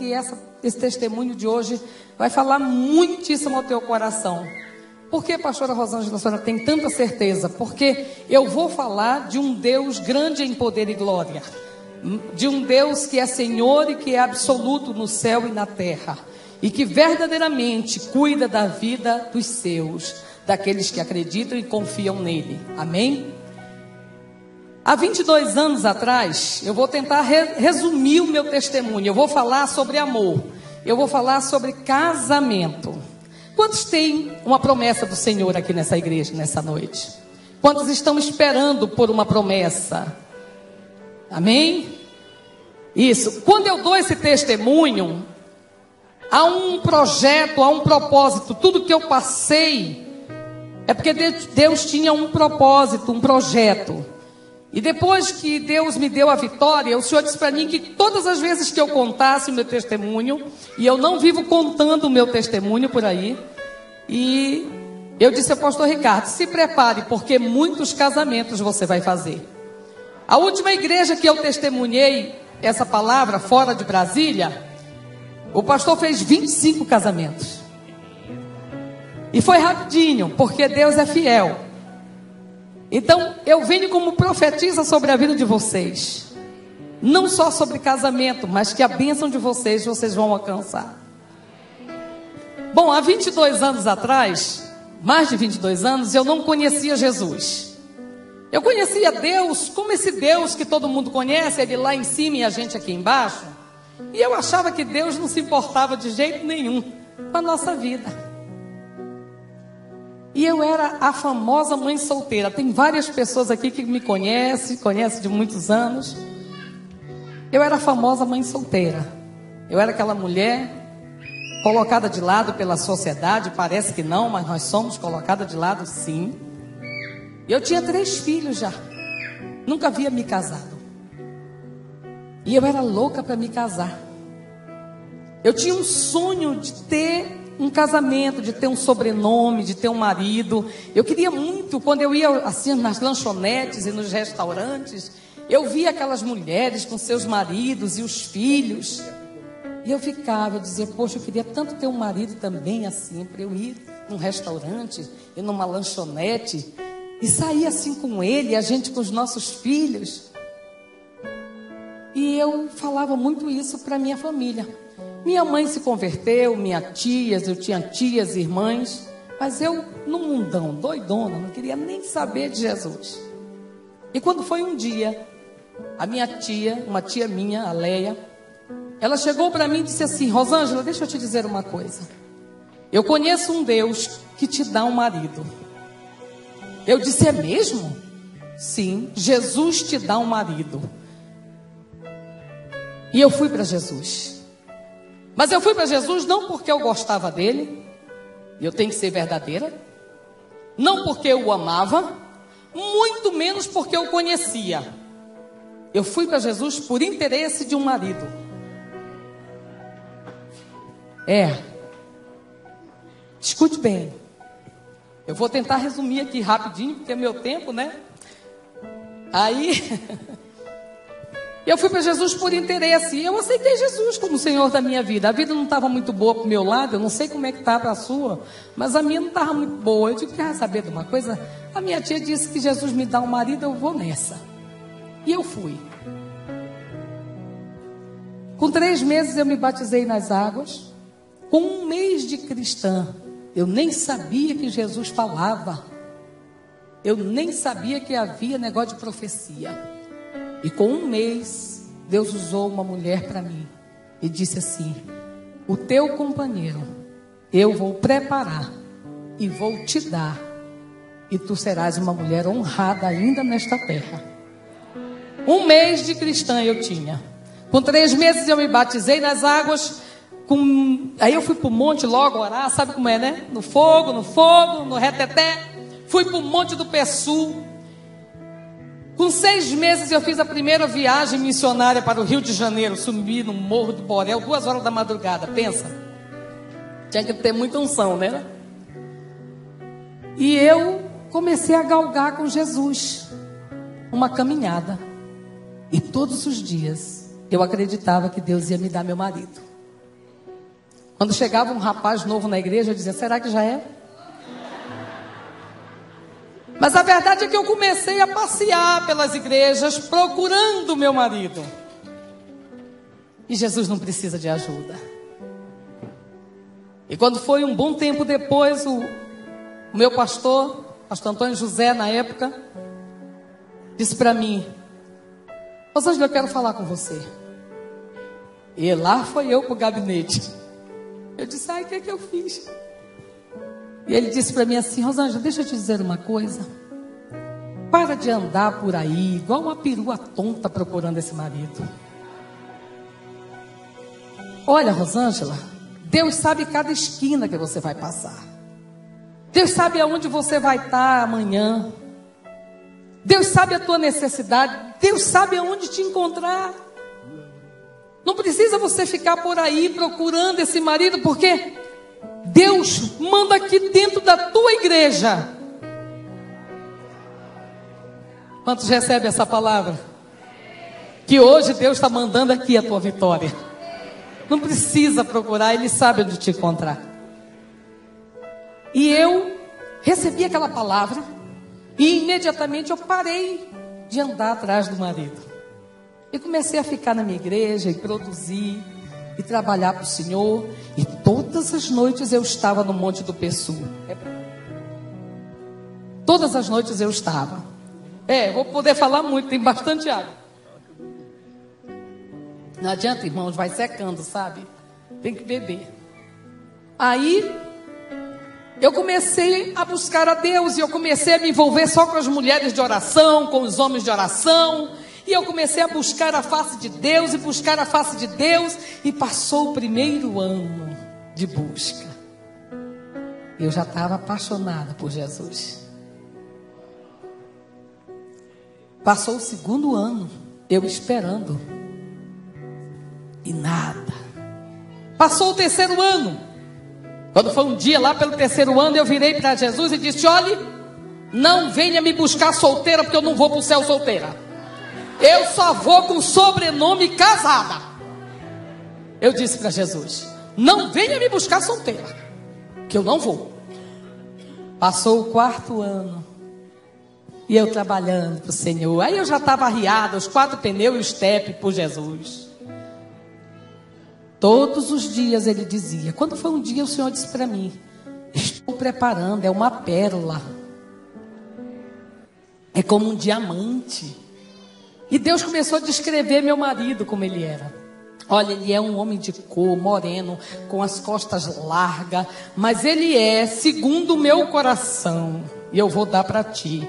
que esse testemunho de hoje vai falar muitíssimo ao teu coração. Por que, pastora Rosângela, a senhora tem tanta certeza? Porque eu vou falar de um Deus grande em poder e glória. De um Deus que é Senhor e que é absoluto no céu e na terra. E que verdadeiramente cuida da vida dos seus, daqueles que acreditam e confiam nele. Amém? Há 22 anos atrás, eu vou tentar resumir o meu testemunho. Eu vou falar sobre amor. Eu vou falar sobre casamento. Quantos têm uma promessa do Senhor aqui nessa igreja, nessa noite? Quantos estão esperando por uma promessa? Amém? Isso. Quando eu dou esse testemunho, há um projeto, há um propósito. Tudo que eu passei é porque Deus tinha um propósito, um projeto. E depois que Deus me deu a vitória, o Senhor disse para mim que todas as vezes que eu contasse o meu testemunho, e eu não vivo contando o meu testemunho por aí, e eu disse ao pastor Ricardo, se prepare, porque muitos casamentos você vai fazer. A última igreja que eu testemunhei essa palavra, fora de Brasília, o pastor fez 25 casamentos. E foi rapidinho, porque Deus é fiel. Então, eu venho como profetisa sobre a vida de vocês. Não só sobre casamento, mas que a bênção de vocês vão alcançar. Bom, há 22 anos atrás, mais de 22 anos, eu não conhecia Jesus. Eu conhecia Deus como esse Deus que todo mundo conhece, ele lá em cima e a gente aqui embaixo. E eu achava que Deus não se importava de jeito nenhum com a nossa vida. E eu era a famosa mãe solteira. Tem várias pessoas aqui que me conhecem de muitos anos. Eu era a famosa mãe solteira. Eu era aquela mulher colocada de lado pela sociedade. Parece que não, mas nós somos colocadas de lado, sim. Eu tinha 3 filhos já. Nunca havia me casado. E eu era louca para me casar. Eu tinha um sonho de ter um casamento, de ter um sobrenome, de ter um marido. Eu queria muito, quando eu ia assim nas lanchonetes e nos restaurantes, eu via aquelas mulheres com seus maridos e os filhos. E eu dizia, poxa, eu queria tanto ter um marido também assim, para eu ir num restaurante, ir numa lanchonete, e sair assim com ele, a gente com os nossos filhos. E eu falava muito isso para minha família. Minha mãe se converteu, eu tinha tias, irmãs, mas eu, no mundão, doidona, não queria nem saber de Jesus. E quando foi um dia, a minha tia, uma tia minha, a Leia, ela chegou para mim e disse assim, Rosângela, deixa eu te dizer uma coisa. Eu conheço um Deus que te dá um marido. Eu disse, é mesmo? Sim, Jesus te dá um marido. E eu fui para Jesus. Mas eu fui para Jesus não porque eu gostava dele, e eu tenho que ser verdadeira, não porque eu o amava, muito menos porque eu o conhecia. Eu fui para Jesus por interesse de um marido. Escute bem. Eu vou tentar resumir aqui rapidinho, porque é meu tempo, né? Aí... eu fui para Jesus por interesse. E eu aceitei Jesus como Senhor da minha vida. A vida não estava muito boa para o meu lado. Eu não sei como é que estava a sua, mas a minha não estava muito boa. Eu digo, quer saber de uma coisa? A minha tia disse que Jesus me dá um marido, eu vou nessa. E eu fui. Com 3 meses eu me batizei nas águas. Com 1 mês de cristã, eu nem sabia que Jesus falava. Eu nem sabia que havia negócio de profecia. E com 1 mês, Deus usou uma mulher para mim. E disse assim, o teu companheiro, eu vou preparar e vou te dar. E tu serás uma mulher honrada ainda nesta terra. 1 mês de cristã eu tinha. Com 3 meses eu me batizei nas águas. Aí eu fui para o monte logo orar, sabe como é, né? No fogo, no reteté. Fui para o monte do Pessu. Com 6 meses eu fiz a primeira viagem missionária para o Rio de Janeiro. Subi no Morro do Borel, 2 horas da madrugada, pensa. Tinha que ter muita unção, né? E eu comecei a galgar com Jesus uma caminhada. E todos os dias eu acreditava que Deus ia me dar meu marido. Quando chegava um rapaz novo na igreja, eu dizia, será que já é? Mas a verdade é que eu comecei a passear pelas igrejas procurando o meu marido. E Jesus não precisa de ajuda. E quando foi um bom tempo depois, o meu pastor Antônio José, na época, disse para mim, Rosângela, eu quero falar com você. E lá foi eu para o gabinete. Eu disse, ai, o que é que eu fiz? E ele disse para mim assim, Rosângela, deixa eu te dizer uma coisa. Para de andar por aí, igual uma perua tonta procurando esse marido. Olha, Rosângela, Deus sabe cada esquina que você vai passar. Deus sabe aonde você vai estar amanhã. Deus sabe a tua necessidade. Deus sabe aonde te encontrar. Não precisa você ficar por aí procurando esse marido, porque Deus manda aqui dentro da tua igreja. Quantos recebem essa palavra? Que hoje Deus está mandando aqui a tua vitória. Não precisa procurar, Ele sabe onde te encontrar. E eu recebi aquela palavra e imediatamente eu parei de andar atrás do marido. E comecei a ficar na minha igreja e produzir e trabalhar para o Senhor. E todas as noites eu estava no Monte do Pessu. Todas as noites eu estava. Vou poder falar muito, tem bastante água. Não adianta, irmãos, vai secando, sabe? Tem que beber. Aí, eu comecei a buscar a Deus. E eu comecei a me envolver só com as mulheres de oração, com os homens de oração. E eu comecei a buscar a face de Deus e buscar a face de Deus. E passou o primeiro ano de busca. Eu já estava apaixonada por Jesus. Passou o segundo ano, eu esperando. E nada. Passou o terceiro ano. Quando foi um dia lá pelo terceiro ano, eu virei para Jesus e disse, olhe, não venha me buscar solteira, porque eu não vou para o céu solteira. Eu só vou com sobrenome casada. Eu disse para Jesus, não venha me buscar solteira, que eu não vou. Passou o quarto ano. E eu trabalhando para o Senhor. Aí eu já estava arriada, os 4 pneus e o step por Jesus. Todos os dias ele dizia. Quando foi um dia o Senhor disse para mim, estou preparando, é uma pérola. É como um diamante. E Deus começou a descrever meu marido como ele era. Olha, ele é um homem de cor, moreno, com as costas largas. Mas ele é segundo o meu coração. E eu vou dar para ti.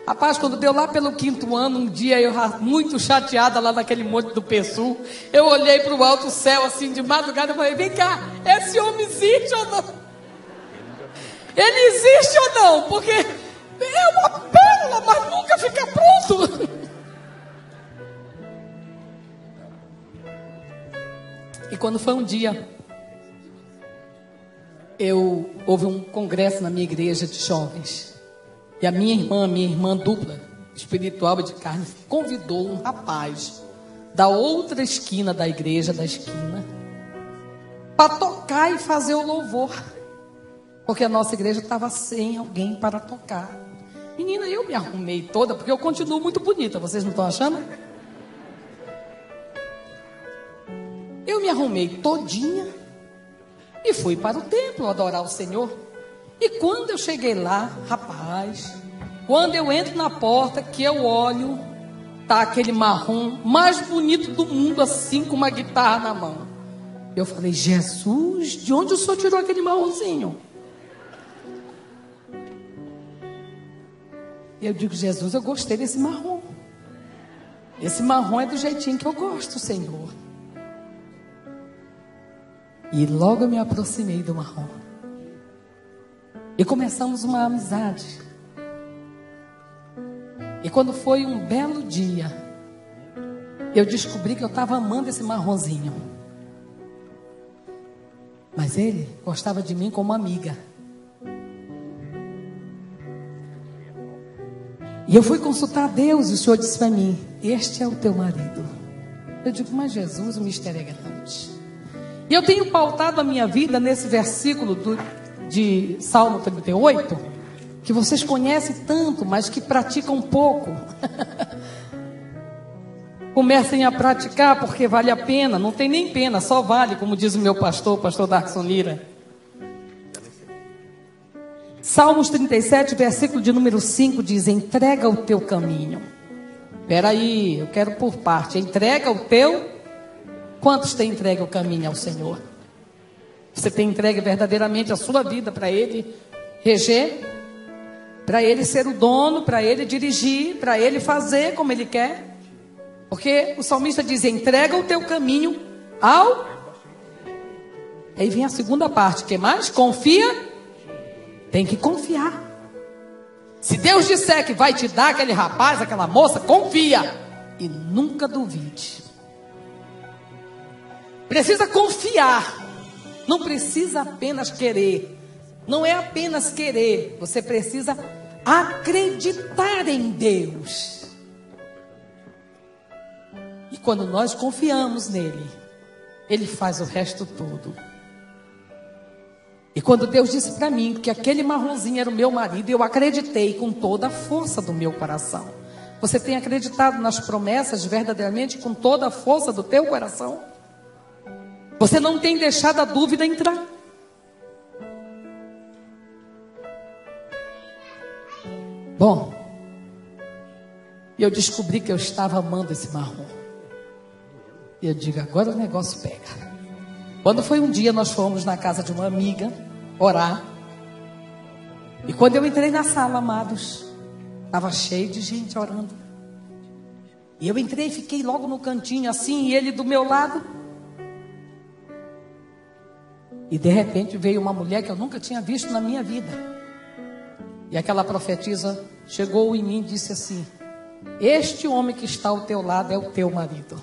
Rapaz, quando deu lá pelo 5º ano, um dia eu muito chateada lá naquele Monte do Pessu, eu olhei para o alto céu assim de madrugada e falei, vem cá, esse homem existe ou não? Ele existe ou não? Porque é uma pérola, mas nunca fica pronto. E quando foi um dia, houve um congresso na minha igreja de jovens. E a minha irmã dupla, espiritual e de carne, convidou um rapaz da outra esquina da igreja, da esquina, para tocar e fazer o louvor. Porque a nossa igreja estava sem alguém para tocar. Menina, eu me arrumei toda, porque eu continuo muito bonita, vocês não estão achando? Eu me arrumei todinha e fui para o templo adorar o Senhor. E quando eu cheguei lá, rapaz, quando eu entro na porta, que eu olho, tá aquele marrom mais bonito do mundo, assim, com uma guitarra na mão. Eu falei, Jesus, de onde o Senhor tirou aquele marronzinho? E eu digo, Jesus, eu gostei desse marrom. Esse marrom é do jeitinho que eu gosto, Senhor. E logo eu me aproximei do marrom. E começamos uma amizade. E quando foi um belo dia, eu descobri que eu estava amando esse marronzinho. Mas ele gostava de mim como amiga. E eu fui consultar a Deus e o Senhor disse para mim, este é o teu marido. Eu digo, mas Jesus, o mistério é grande. E eu tenho pautado a minha vida nesse versículo de Salmo 38, que vocês conhecem tanto, mas que praticam pouco. Comecem a praticar, porque vale a pena. Não tem nem pena, só vale, como diz o meu pastor, o pastor Darkson Lira. Salmos 37, versículo de número 5 diz: entrega o teu caminho. Espera aí, eu quero por parte. Entrega o teu. Quantos têm entregue o caminho ao Senhor? Você tem entregue verdadeiramente a sua vida para Ele reger, para Ele ser o dono, para Ele dirigir, para Ele fazer como Ele quer? Porque o salmista diz: entrega o teu caminho ao. Aí vem a segunda parte, que mais? Confia. Tem que confiar. Se Deus disser que vai te dar aquele rapaz, aquela moça, confia. E nunca duvide. Precisa confiar. Não precisa apenas querer. Não é apenas querer. Você precisa acreditar em Deus. E quando nós confiamos nele, Ele faz o resto todo. E quando Deus disse para mim que aquele marronzinho era o meu marido, eu acreditei com toda a força do meu coração. Você tem acreditado nas promessas verdadeiramente com toda a força do teu coração? Você não tem deixado a dúvida entrar? Bom, eu descobri que eu estava amando esse marrom. E eu digo, agora o negócio pega. Quando foi um dia, nós fomos na casa de uma amiga orar. E quando eu entrei na sala, amados, estava cheio de gente orando. E eu entrei e fiquei logo no cantinho assim, e ele do meu lado. E de repente veio uma mulher que eu nunca tinha visto na minha vida. E aquela profetisa chegou em mim e disse assim: este homem que está ao teu lado é o teu marido.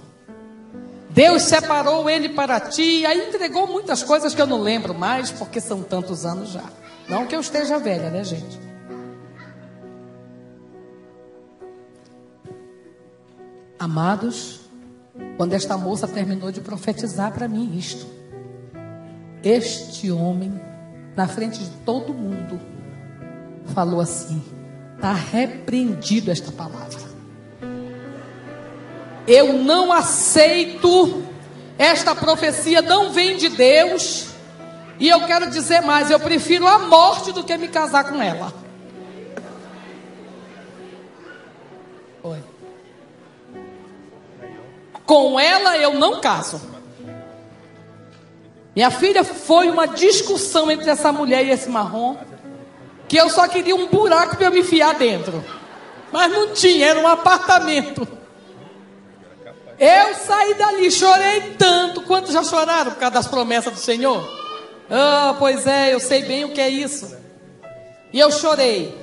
Deus separou ele para ti. E aí entregou muitas coisas que eu não lembro mais, porque são tantos anos já. Não que eu esteja velha, né, gente? Amados, quando esta moça terminou de profetizar para mim isto, este homem, na frente de todo mundo, falou assim: está repreendido esta palavra. Eu não aceito, esta profecia não vem de Deus. E eu quero dizer mais, eu prefiro a morte do que me casar com ela. Oi. Com ela eu não caso. Minha filha, foi uma discussão entre essa mulher e esse marrom, que eu só queria um buraco para eu me enfiar dentro. Mas não tinha, era um apartamento. Eu saí dali, chorei tanto. Quantos já choraram por causa das promessas do Senhor? Ah, pois é, eu sei bem o que é isso. E eu chorei.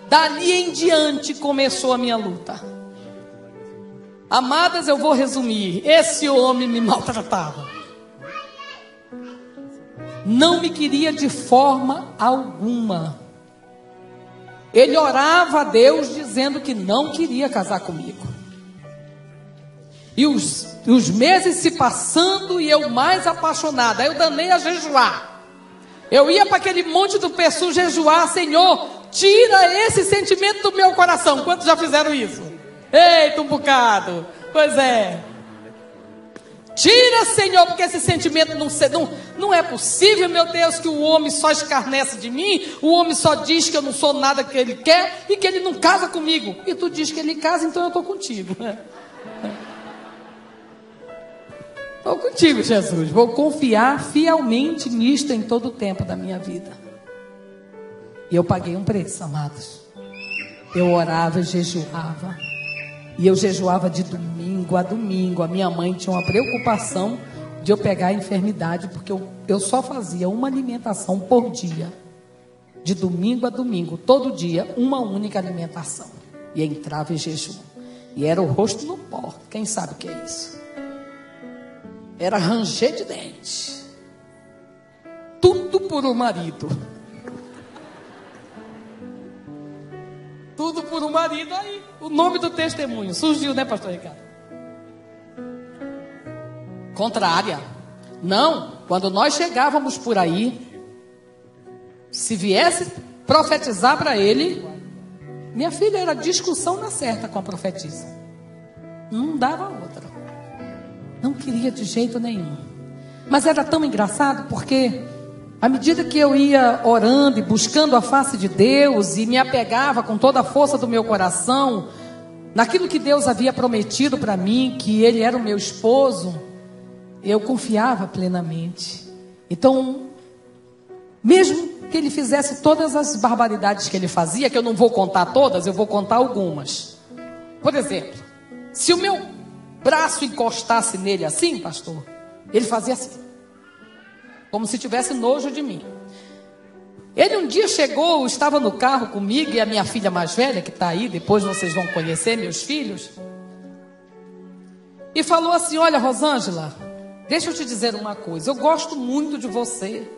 Dali em diante começou a minha luta. Amadas, eu vou resumir. Esse homem me maltratava. Não me queria de forma alguma. Ele orava a Deus dizendo que não queria casar comigo. E os meses se passando e eu mais apaixonada. Aí eu danei a jejuar. Eu ia para aquele monte do Pessu jejuar. Senhor, tira esse sentimento do meu coração. Quantos já fizeram isso? Eita, um bocado. Pois é. Tira, Senhor, porque esse sentimento não é possível, meu Deus, que o homem só escarnece de mim. O homem só diz que eu não sou nada que ele quer e que ele não casa comigo. E tu diz que ele casa, então eu estou contigo. Estou contigo, Jesus. Vou confiar fielmente nisto em todo o tempo da minha vida. E eu paguei um preço, amados. Eu orava e jejuava. E eu jejuava de domingo a domingo. A minha mãe tinha uma preocupação de eu pegar a enfermidade, porque eu só fazia uma alimentação por dia. De domingo a domingo, todo dia, uma única alimentação. E entrava em jejum. E era o rosto no pó. Quem sabe o que é isso? Era ranger de dente. Tudo por um marido. Tudo por um marido. Aí o nome do testemunho surgiu, né, pastor Ricardo? Contrária. Não, quando nós chegávamos por aí, se viesse profetizar para ele, minha filha, era discussão na certa com a profetisa. Não dava outra. Não queria de jeito nenhum. Mas era tão engraçado porque, à medida que eu ia orando e buscando a face de Deus e me apegava com toda a força do meu coração naquilo que Deus havia prometido para mim, que Ele era o meu esposo, eu confiava plenamente. Então, mesmo que Ele fizesse todas as barbaridades que Ele fazia, que eu não vou contar todas, eu vou contar algumas. Por exemplo, se o meu braço encostasse nele assim, pastor, ele fazia assim, como se tivesse nojo de mim. Ele um dia chegou, estava no carro comigo e a minha filha mais velha, que está aí, depois vocês vão conhecer meus filhos, e falou assim: olha, Rosângela, deixa eu te dizer uma coisa, eu gosto muito de você,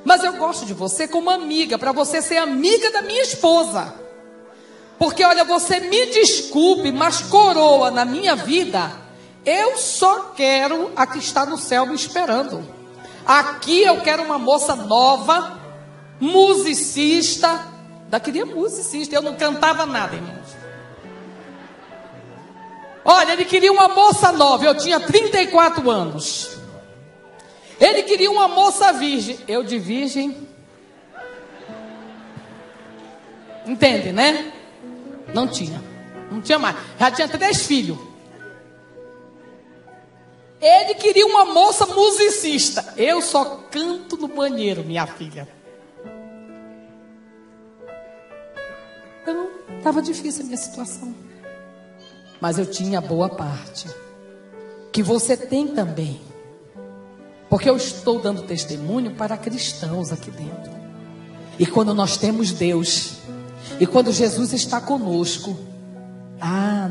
mas eu gosto de você como amiga, para você ser amiga da minha esposa. Porque olha, você me desculpe, mas coroa na minha vida, eu só quero a que está no céu me esperando. Aqui eu quero uma moça nova, musicista. Da queria musicista, eu não cantava nada, irmãos. Olha, ele queria uma moça nova, eu tinha 34 anos. Ele queria uma moça virgem, eu de virgem. Entende, né? Não tinha mais, já tinha 3 filhos. Ele queria uma moça musicista, eu só canto no banheiro, minha filha. Então, estava difícil a minha situação. Mas eu tinha boa parte, que você tem também. Porque eu estou dando testemunho para cristãos aqui dentro. E quando nós temos Deus, e quando Jesus está conosco,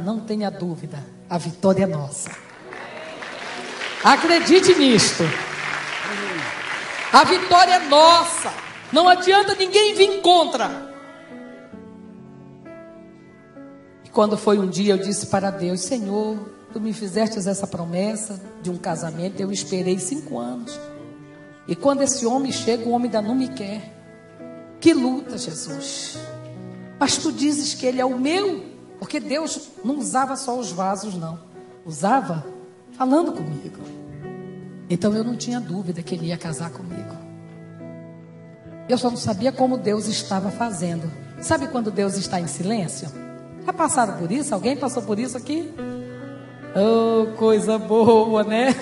não tenha dúvida, a vitória é nossa. Acredite nisto. A vitória é nossa. Não adianta ninguém vir contra. E quando foi um dia, eu disse para Deus: Senhor, Tu me fizeste essa promessa de um casamento, eu esperei 5 anos. E quando esse homem chega, o homem ainda não me quer. Que luta, Jesus. Mas Tu dizes que ele é o meu, porque Deus não usava só os vasos, não. Usava falando comigo. Então eu não tinha dúvida que ele ia casar comigo. Eu só não sabia como Deus estava fazendo. Sabe quando Deus está em silêncio? Já passaram por isso? Alguém passou por isso aqui? Oh, coisa boa, né?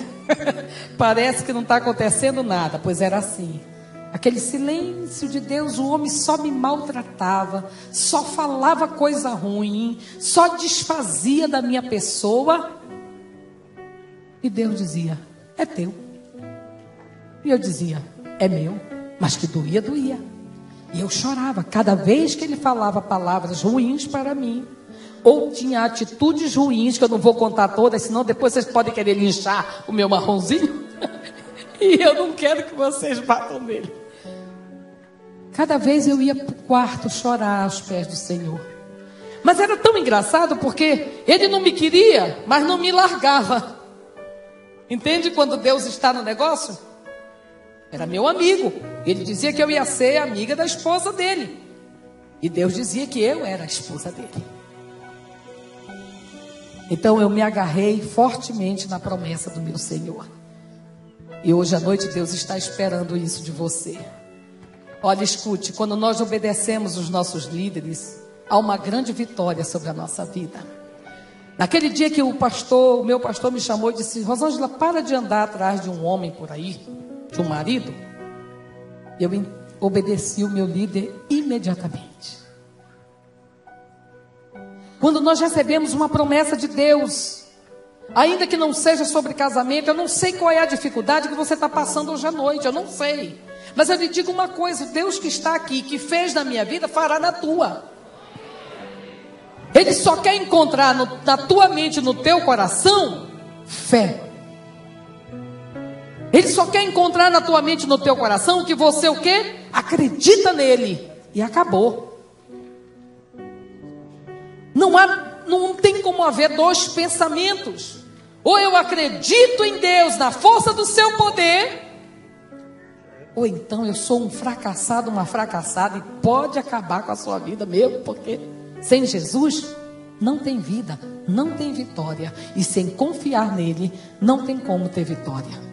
Parece que não está acontecendo nada. Pois era assim. Aquele silêncio de Deus, o homem só me maltratava, só falava coisa ruim, só desfazia da minha pessoa. E Deus dizia: é teu. E eu dizia: é meu. Mas que doía, doía. E eu chorava cada vez que ele falava palavras ruins para mim, ou tinha atitudes ruins, que eu não vou contar todas, senão depois vocês podem querer linchar o meu marronzinho. E eu não quero que vocês batam nele. Cada vez eu ia para o quarto chorar aos pés do Senhor. Mas era tão engraçado porque ele não me queria, mas não me largava. Entende quando Deus está no negócio? Era meu amigo. Ele dizia que eu ia ser amiga da esposa dele. E Deus dizia que eu era a esposa dele. Então eu me agarrei fortemente na promessa do meu Senhor. E hoje à noite Deus está esperando isso de você. Olha, escute, quando nós obedecemos os nossos líderes, há uma grande vitória sobre a nossa vida. Naquele dia que o meu pastor me chamou e disse: Rosângela, para de andar atrás de um homem por aí, de um marido. Eu obedeci o meu líder imediatamente. Quando nós recebemos uma promessa de Deus, ainda que não seja sobre casamento, eu não sei qual é a dificuldade que você está passando hoje à noite, eu não sei. Mas eu lhe digo uma coisa: Deus que está aqui, que fez na minha vida, fará na tua. Ele só quer encontrar na tua mente, no teu coração, fé. Ele só quer encontrar na tua mente, no teu coração, que você o quê? Acredita nele. E acabou. Não tem como haver dois pensamentos. Ou eu acredito em Deus, na força do seu poder, Ou então eu sou um fracassado, uma fracassada, e pode acabar com a sua vida mesmo, porque sem Jesus não tem vida, não tem vitória. E sem confiar nele, não tem como ter vitória.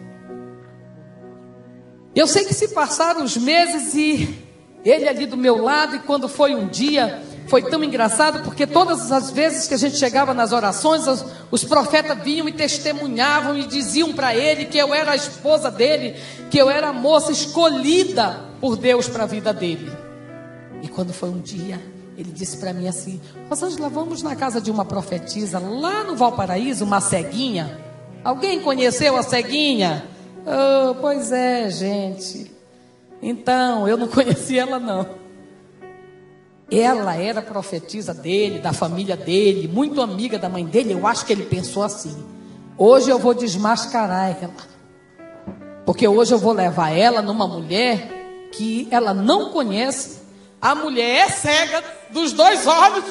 Eu sei que se passaram os meses e ele ali do meu lado, e quando foi um dia, foi tão engraçado, porque todas as vezes que a gente chegava nas orações, os profetas vinham e testemunhavam e diziam para ele que eu era a esposa dele, que eu era a moça escolhida por Deus para a vida dele. E quando foi um dia, ele disse para mim assim: Rosângela, vamos na casa de uma profetisa lá no Valparaíso, uma ceguinha. Alguém conheceu a ceguinha? Oh, pois é, gente. Então, eu não conhecia ela não. Ela era profetisa dele, da família dele, muito amiga da mãe dele. Eu acho que ele pensou assim: hoje eu vou desmascarar ela, porque hoje eu vou levar ela numa mulher que ela não conhece. A mulher é cega dos dois olhos,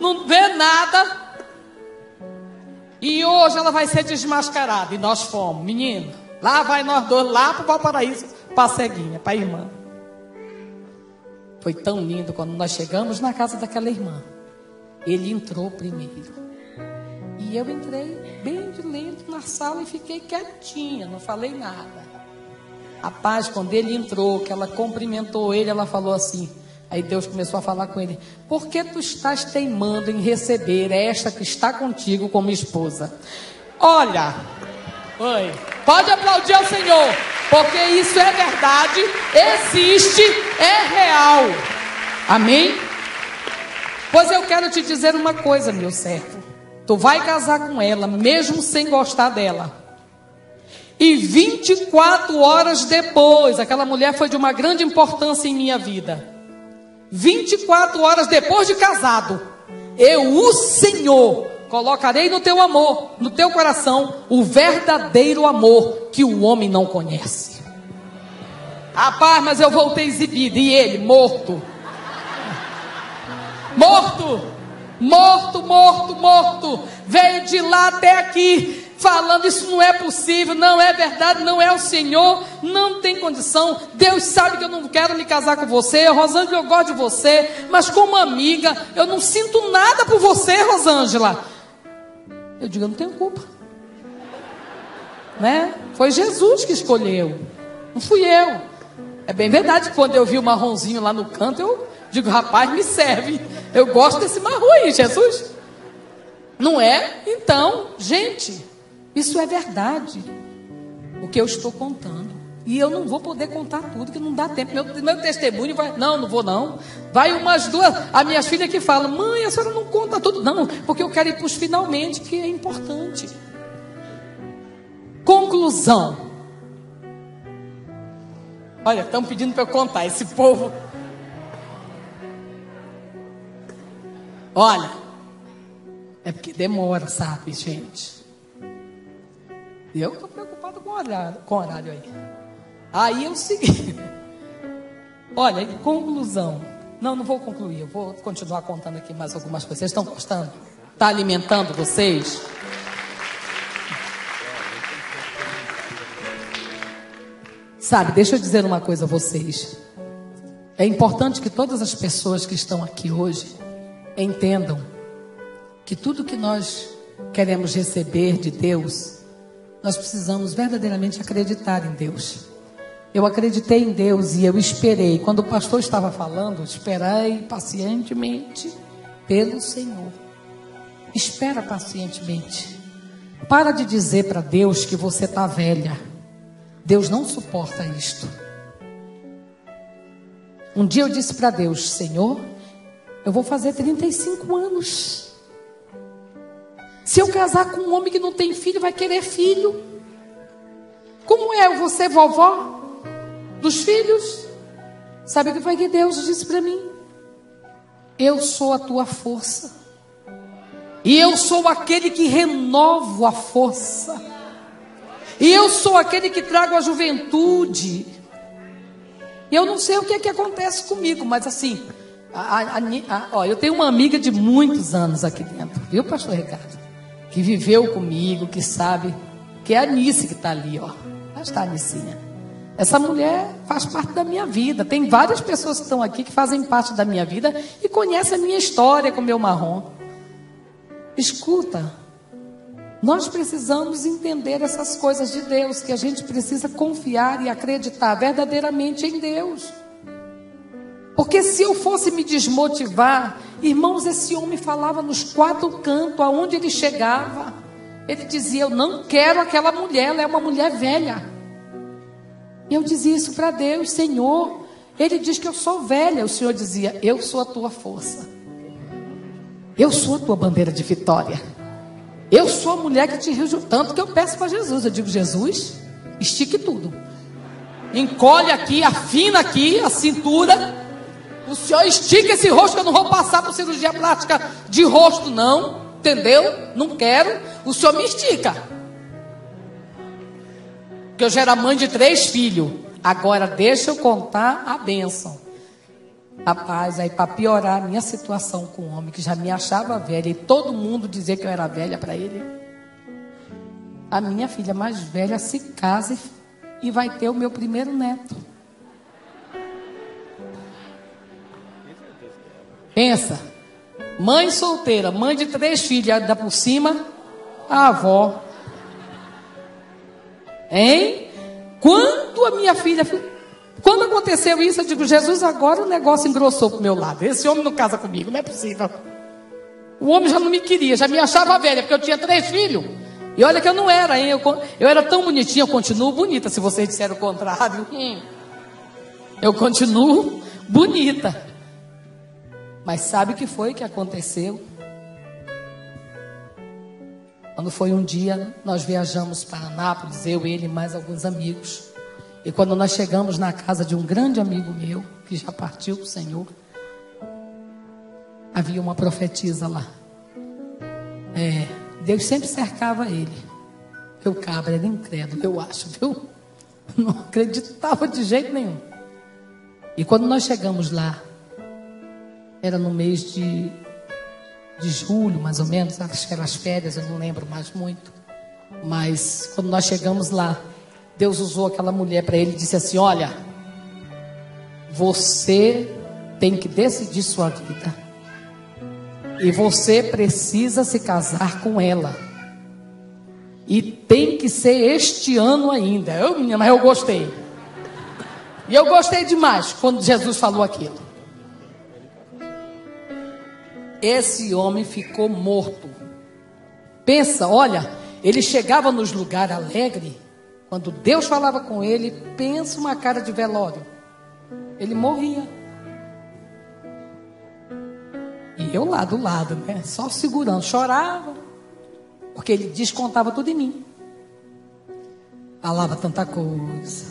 não vê nada, e hoje ela vai ser desmascarada. E nós fomos, menino, lá vai nós dois, lá para o Valparaíso, para a ceguinha, para a irmã. Foi tão lindo quando nós chegamos na casa daquela irmã. Ele entrou primeiro, e eu entrei bem de lento na sala e fiquei quietinha, não falei nada. Rapaz, quando ele entrou, que ela cumprimentou ele, ela falou assim, aí Deus começou a falar com ele: por que tu estás teimando em receber esta que está contigo como esposa? Olha, oi, pode aplaudir ao Senhor, porque isso é verdade, existe, é real. Amém? Pois eu quero te dizer uma coisa, meu servo. Tu vai casar com ela, mesmo sem gostar dela. E 24 horas depois, aquela mulher foi de uma grande importância em minha vida. 24 horas depois de casado, eu, o Senhor, colocarei no teu amor, no teu coração, o verdadeiro amor que o homem não conhece. Rapaz, mas eu voltei exibido, e ele morto. Morto. Veio de lá até aqui, falando: isso não é possível, não é verdade, não é o Senhor, não tem condição. Deus sabe que eu não quero me casar com você, Rosângela, eu gosto de você, mas como amiga, eu não sinto nada por você, Rosângela. Eu digo: eu não tenho culpa, né? Foi Jesus que escolheu, não fui eu. É bem verdade que quando eu vi o marronzinho lá no canto, eu digo: rapaz, me serve, eu gosto desse marrom aí, Jesus. Não é? Então, gente, isso é verdade, o que eu estou contando. E eu não vou poder contar tudo, que não dá tempo. Meu testemunho vai... Não vou não. Vai umas duas... As minhas filhas que falam: mãe, a senhora não conta tudo. Não, porque eu quero ir para os finalmente, que é importante. Conclusão. Olha, estão pedindo para eu contar, esse povo. Olha, é porque demora, sabe, gente? Eu estou preocupado com o horário aí. Aí eu segui. Olha, em conclusão. Não vou concluir. Eu vou continuar contando aqui mais algumas coisas. Vocês estão gostando? Está alimentando vocês? Sabe, deixa eu dizer uma coisa a vocês. É importante que todas as pessoas que estão aqui hoje entendam que tudo que nós queremos receber de Deus, nós precisamos verdadeiramente acreditar em Deus. Eu acreditei em Deus e eu esperei. Quando o pastor estava falando, esperai pacientemente pelo Senhor. Espera pacientemente. Para de dizer para Deus que você está velha. Deus não suporta isto. Um dia eu disse para Deus: Senhor, eu vou fazer 35 anos. Se eu casar com um homem que não tem filho, vai querer filho. Como é eu vou ser vovó dos filhos? Sabe o que foi que Deus disse para mim? Eu sou a tua força. E eu sou aquele que renovo a força. E eu sou aquele que trago a juventude. Eu não sei o que é que acontece comigo, mas assim, eu tenho uma amiga de muitos anos aqui dentro, viu, pastor Ricardo? Que viveu comigo, que sabe, que é a Anice que está ali, ó. Lá está a Anicinha. Essa mulher faz parte da minha vida. Tem várias pessoas que estão aqui que fazem parte da minha vida e conhecem a minha história com o meu marrom. Escuta, nós precisamos entender essas coisas de Deus, que a gente precisa confiar e acreditar verdadeiramente em Deus. Porque se eu fosse me desmotivar, irmãos, esse homem falava nos quatro cantos, aonde ele chegava, ele dizia: eu não quero aquela mulher, ela é uma mulher velha. E eu dizia isso para Deus: Senhor, ele diz que eu sou velha. O Senhor dizia: eu sou a tua força, eu sou a tua bandeira de vitória, eu sou a mulher que te riu. Tanto que eu peço para Jesus, eu digo: Jesus, estique tudo, encolhe aqui, afina aqui a cintura. O Senhor estica esse rosto, que eu não vou passar por cirurgia plástica de rosto não, entendeu? Não quero. O Senhor me estica, porque eu já era mãe de 3 filhos. Agora deixa eu contar a bênção. Rapaz, aí para piorar a minha situação com o homem, que já me achava velha, e todo mundo dizia que eu era velha para ele, a minha filha mais velha se casa e vai ter o meu primeiro neto. Pensa, mãe solteira, mãe de 3 filhos, ainda por cima, a avó. Hein? Quando a minha filha... Quando aconteceu isso, eu digo: Jesus, agora o negócio engrossou pro meu lado. Esse homem não casa comigo, não é possível. O homem já não me queria, já me achava velha, porque eu tinha 3 filhos. E olha que eu não era, hein? Eu era tão bonitinha, eu continuo bonita, se vocês disseram o contrário. Eu continuo bonita. Mas sabe o que foi que aconteceu? Quando foi um dia, nós viajamos para Anápolis, eu, ele e mais alguns amigos. E quando nós chegamos na casa de um grande amigo meu, que já partiu para o Senhor, havia uma profetisa lá. Deus sempre cercava ele. O cabra era incrédulo, eu acho, viu? Não acreditava de jeito nenhum. E quando nós chegamos lá, era no mês de julho, mais ou menos, acho que eram as férias, eu não lembro mais muito. Mas quando nós chegamos lá, Deus usou aquela mulher para ele e disse assim: olha, você tem que decidir sua vida. E você precisa se casar com ela. E tem que ser este ano ainda. Mas eu gostei. E eu gostei demais quando Jesus falou aquilo. Esse homem ficou morto. Pensa, olha, ele chegava nos lugares alegres. Quando Deus falava com ele, pensa uma cara de velório. Ele morria. E eu lá do lado, né? Só segurando, chorava. Porque ele descontava tudo em mim. Falava tanta coisa.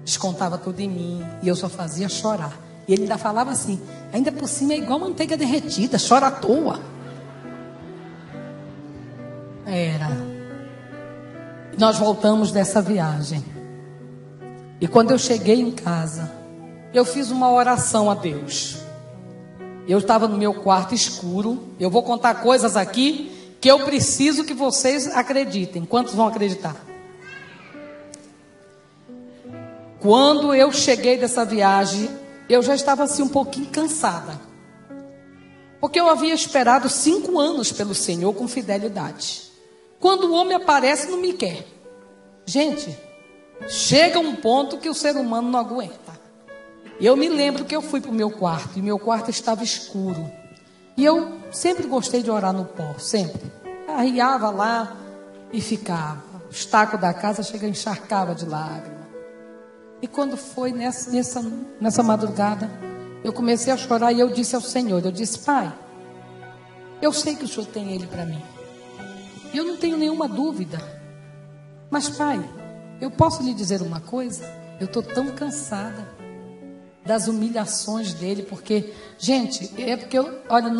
Descontava tudo em mim. E eu só fazia chorar. E ele ainda falava assim: ainda por cima é igual manteiga derretida, chora à toa. Era. Nós voltamos dessa viagem. E quando eu cheguei em casa, eu fiz uma oração a Deus. Eu estava no meu quarto escuro. Eu vou contar coisas aqui que eu preciso que vocês acreditem. Quantos vão acreditar? Quando eu cheguei dessa viagem, eu já estava assim um pouquinho cansada. Porque eu havia esperado 5 anos pelo Senhor com fidelidade. Quando o homem aparece, não me quer. Gente, chega um ponto que o ser humano não aguenta. E eu me lembro que eu fui para o meu quarto, e meu quarto estava escuro. E eu sempre gostei de orar no pó, sempre. Arriava lá e ficava. Os tacos da casa encharcava de lágrimas. E quando foi nessa madrugada, eu comecei a chorar e eu disse ao Senhor, eu disse: Pai, eu sei que o Senhor tem ele para mim. E eu não tenho nenhuma dúvida. Mas Pai, eu posso lhe dizer uma coisa? Eu estou tão cansada das humilhações dele, porque, gente, olha,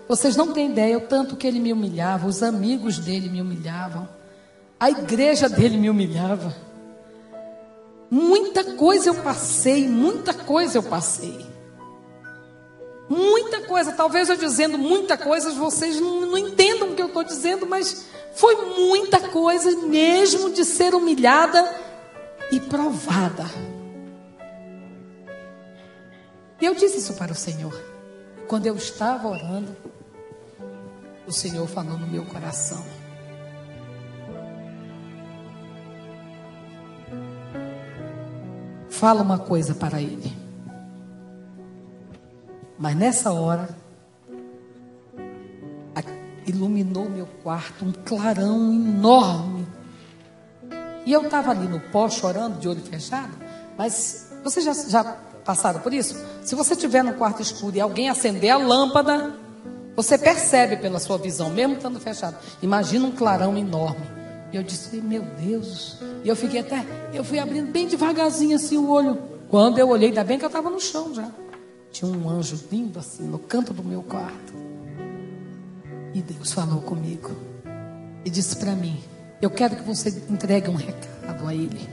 vocês não têm ideia o tanto que ele me humilhava, os amigos dele me humilhavam, a igreja dele me humilhava. Muita coisa eu passei, muita coisa. Talvez eu dizendo muita coisa, vocês não entendam o que eu estou dizendo, mas foi muita coisa mesmo de ser humilhada e provada. E eu disse isso para o Senhor. Quando eu estava orando, o Senhor falou no meu coração: fala uma coisa para ele. Mas nessa hora, iluminou meu quarto um clarão enorme. E eu estava ali no pó chorando, de olho fechado. Mas vocês já passaram por isso? Se você estiver no quarto escuro e alguém acender a lâmpada, você percebe pela sua visão, mesmo estando fechado. Imagina um clarão enorme. E eu disse: meu Deus. E eu fui abrindo bem devagarzinho assim o olho. Quando eu olhei, ainda bem que eu estava no chão já. Tinha um anjo lindo assim no canto do meu quarto. E Deus falou comigo e disse para mim: eu quero que você entregue um recado a ele.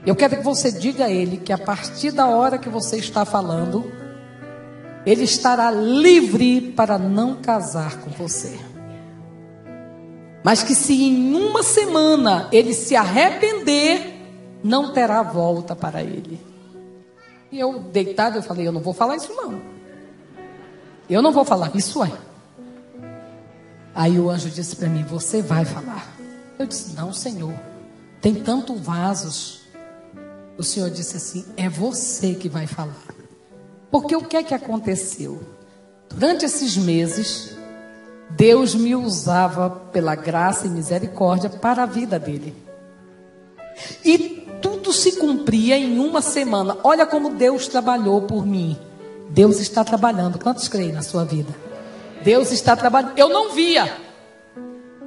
Eu quero que você diga a ele que a partir da hora que você está falando, ele estará livre para não casar com você. Mas que se em uma semana ele se arrepender, não terá volta para ele. E eu, deitado, eu falei: eu não vou falar isso não. Eu não vou falar, isso é. Aí o anjo disse para mim: você vai falar. Eu disse: não, Senhor, tem tantos vasos. O Senhor disse assim: é você que vai falar. Porque o que é que aconteceu? Durante esses meses, Deus me usava pela graça e misericórdia para a vida dele. E tudo se cumpria em uma semana. Olha como Deus trabalhou por mim. Deus está trabalhando. Quantos creem na sua vida? Deus está trabalhando. Eu não via,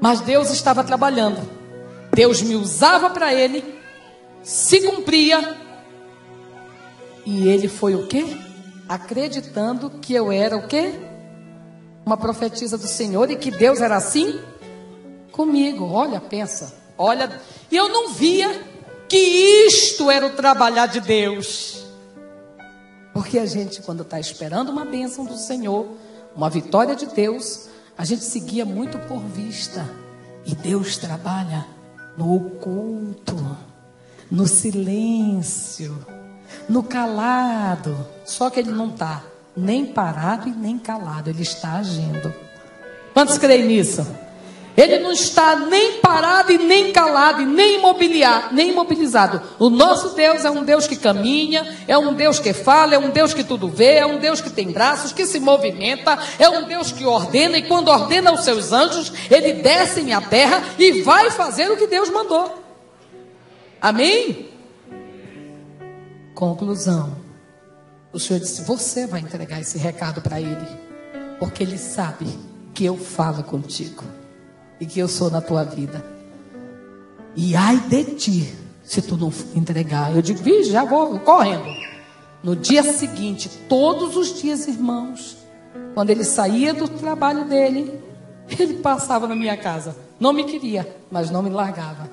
mas Deus estava trabalhando. Deus me usava para ele, se cumpria. E ele foi o quê? Acreditando que eu era o quê? Uma profetisa do Senhor e que Deus era assim comigo. Olha, pensa. Olha, e eu não via que isto era o trabalhar de Deus. Porque a gente, quando está esperando uma bênção do Senhor, uma vitória de Deus, a gente seguia muito por vista. E Deus trabalha no oculto, no silêncio, no calado. Só que ele não está nem parado e nem calado, ele está agindo. Quantos creem nisso? Ele não está nem parado e nem calado e nem imobilizado. O nosso Deus é um Deus que caminha, é um Deus que fala, é um Deus que tudo vê, é um Deus que tem braços, que se movimenta, é um Deus que ordena, e quando ordena os seus anjos, ele desce em a terra e vai fazer o que Deus mandou. Amém? Conclusão. O Senhor disse: você vai entregar esse recado para ele, porque ele sabe que eu falo contigo e que eu sou na tua vida. E ai de ti, se tu não entregar. Eu digo: vi, já vou correndo. No dia seguinte, todos os dias, irmãos, quando ele saía do trabalho dele, ele passava na minha casa. Não me queria, mas não me largava.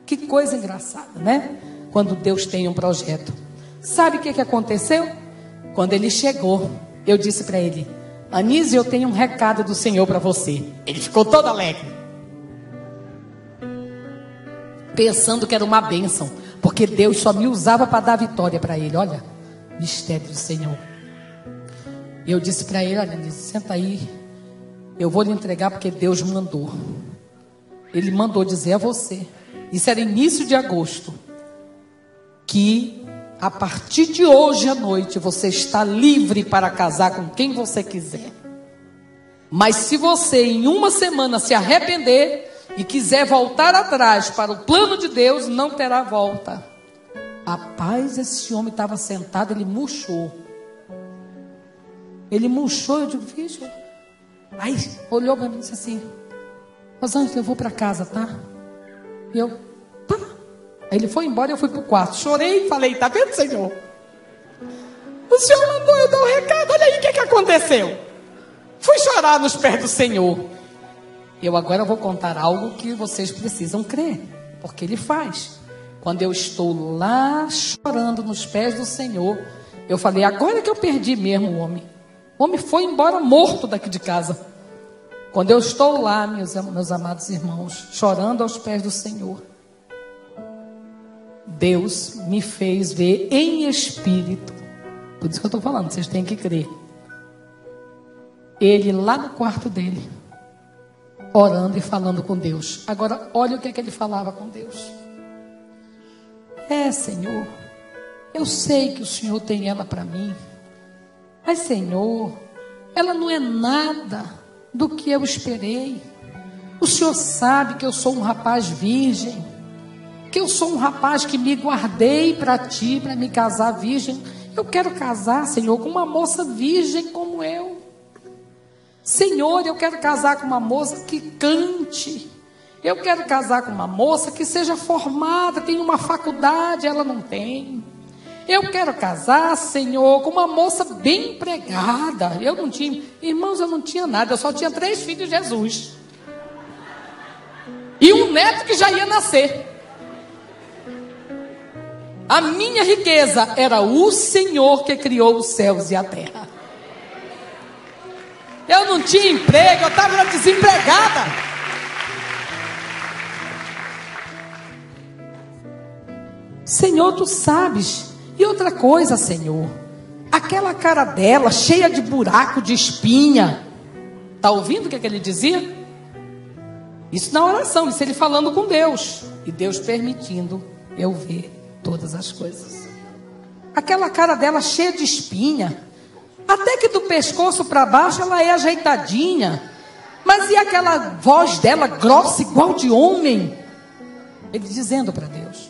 Que coisa engraçada, né? Quando Deus tem um projeto. Sabe o que aconteceu? Quando ele chegou, eu disse para ele: Anísio, eu tenho um recado do Senhor para você. Ele ficou todo alegre, pensando que era uma bênção, porque Deus só me usava para dar vitória para ele. Olha, mistério do Senhor. E eu disse para ele: olha, Anísio, senta aí, eu vou lhe entregar porque Deus mandou. Ele mandou dizer a você, isso era início de agosto, que a partir de hoje à noite você está livre para casar com quem você quiser. Mas se você em uma semana se arrepender e quiser voltar atrás para o plano de Deus, não terá volta. Rapaz, esse homem estava sentado, ele murchou. Eu digo: vixe. Aí olhou para mim e disse assim: Rosângela, eu vou para casa, tá? E eu: tá. Aí ele foi embora e eu fui para o quarto. Chorei e falei: tá vendo, Senhor? O Senhor mandou eu dar um recado. Olha aí o que aconteceu. Fui chorar nos pés do Senhor. Eu agora vou contar algo que vocês precisam crer, porque Ele faz. Quando eu estou lá chorando nos pés do Senhor, eu falei: agora que eu perdi mesmo o homem. O homem foi embora morto daqui de casa. Quando eu estou lá, meus amados irmãos, chorando aos pés do Senhor, Deus me fez ver em espírito. Por isso que eu estou falando, vocês têm que crer. Ele lá no quarto dele, orando e falando com Deus. Agora, olha o que é que ele falava com Deus. Senhor, eu sei que o Senhor tem ela para mim. Mas, Senhor, ela não é nada do que eu esperei. O Senhor sabe que eu sou um rapaz virgem, que eu sou um rapaz que me guardei para ti, para me casar virgem. Eu quero casar, Senhor, com uma moça virgem como eu. Senhor, eu quero casar com uma moça que cante. Eu quero casar com uma moça que seja formada, tem uma faculdade, ela não tem. Eu quero casar, Senhor, com uma moça bem empregada. Eu não tinha, irmãos, eu não tinha nada, eu só tinha 3 filhos de Jesus. E um neto que já ia nascer. A minha riqueza era o Senhor que criou os céus e a terra. Eu não tinha emprego, eu estava desempregada. Senhor, tu sabes. E outra coisa, Senhor, aquela cara dela, cheia de buraco, de espinha. Está ouvindo o que ele dizia? Isso na oração, isso ele falando com Deus. E Deus permitindo eu ver todas as coisas. Aquela cara dela cheia de espinha. Até que do pescoço para baixo ela é ajeitadinha. Mas e aquela voz dela grossa, igual de homem? Ele dizendo para Deus.